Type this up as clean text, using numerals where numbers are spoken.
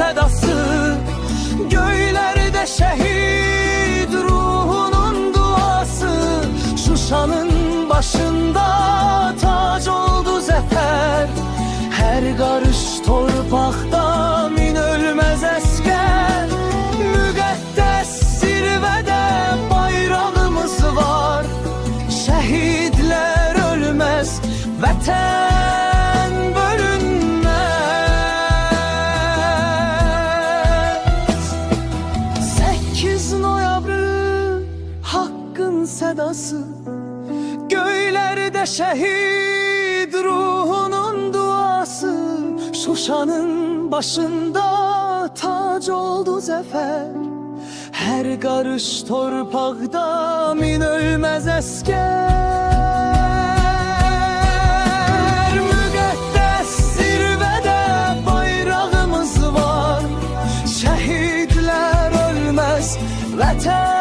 sədası, göylerde şehit ruhunun duası. Şuşanın başında tac oldu zəfər, her karış torpaqda min ölməz əskər. Müqəddəs zirvədə bayrağımız var, şəhidlər ölməz, vətən bölünməz. 8 noyabr haqqın sədası, göylerde şehit ruhunun duası. Şuşanın başında tac oldu zəfər, her karış torpaqda min ölməz əskər. Müqəddəs zirvədə bayrağımız var, şəhidlər ölməz, vətən